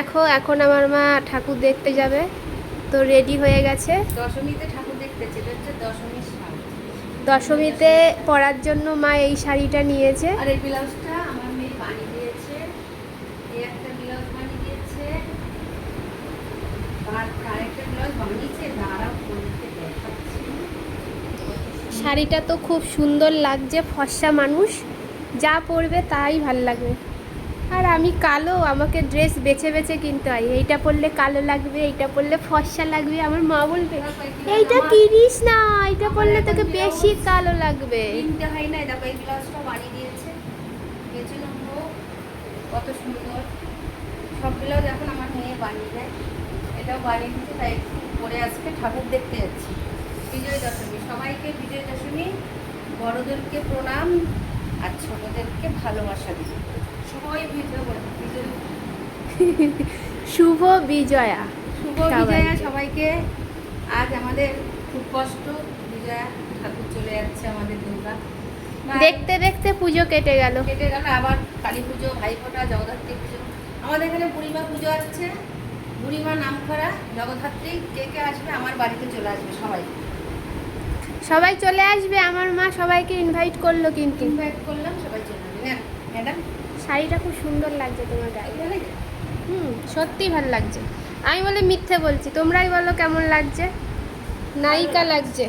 দেখো এখন আমার মা ঠাকুর দেখতে যাবে, তো রেডি হয়ে গেছে। দশমীতে ঠাকুর দেখতে যেতে হচ্ছে দশমীর শাড়ি। দশমীতে পরার জন্য মা এই শাড়িটা নিয়েছে। আর এই ব্লাউজটা আমার মেয়ে বানিয়ে দিয়েছে। এই একটা ব্লাউজ বানিয়ে দিয়েছে, আর আরেকটা ব্লাউজ বানিয়েছে, দাঁড়াও বলতে দেখাচ্ছি। শাড়িটা তো খুব সুন্দর লাগছে, ফর্সা মানুষ যা পরবে তাই ভাল লাগবে। আর আমি কালো, আমাকে ড্রেস বেছে বেছে কিনতে হয়, এইটা পরলে কালো লাগবে, এইটা পরলে ফর্সা লাগবে। আমার মা বলবে এইটা কিনিস না, এইটা পরলে তোকে বেশি কালো লাগবে। কিনতে হয় না, দেখো এই ব্লাউজটা বানিয়ে দিয়েছে, পেছনে হোক কত সুন্দর। সব ব্লাউজ এখন আমার মেয়ে বানিয়ে দেয়, এটাও বানিয়ে দিচ্ছে, তাই একটু পরে আজকে ঠাকুর দেখতে যাচ্ছি। বিজয় দশমী, সবাইকে বিজয় দশমী, বড়দেরকে প্রণাম আর ছোটদেরকে ভালোবাসা দিই। সবাই বিজয় বলে বিজয়, শুভ বিজয়া। শুভ বিজয়া সবাইকে। আজ আমাদের খুব কষ্ট, বিজয়া ঠাকুর চলে যাচ্ছে আমাদের দুর্গা। দেখতে দেখতে পুজো কেটে গেল। কেটে গেল, আবার কালী পুজো, ভাইফোঁটা, জগদ্ধাত্রী পুজো। আমাদের এখানে বুড়িমা পুজো আসছে, বুড়িমা নামকরা, জগদ্ধাত্রী। কে কে আসবে আমার বাড়িতে চলে আসবে সবাই। সবাই চলে আসবে, আমার মা সবাইকে ইনভাইট করলো কিন্তু। ইনভাইট করলাম, সবাই চলে আসবে। না ম্যাডাম, শাড়িটা খুব সুন্দর লাগছে তোমার গায়ে। সত্যি ভালো লাগছে। আমি বলে মিথ্যে বলছি, তোমরাই বলো কেমন লাগছে। নায়িকা লাগছে।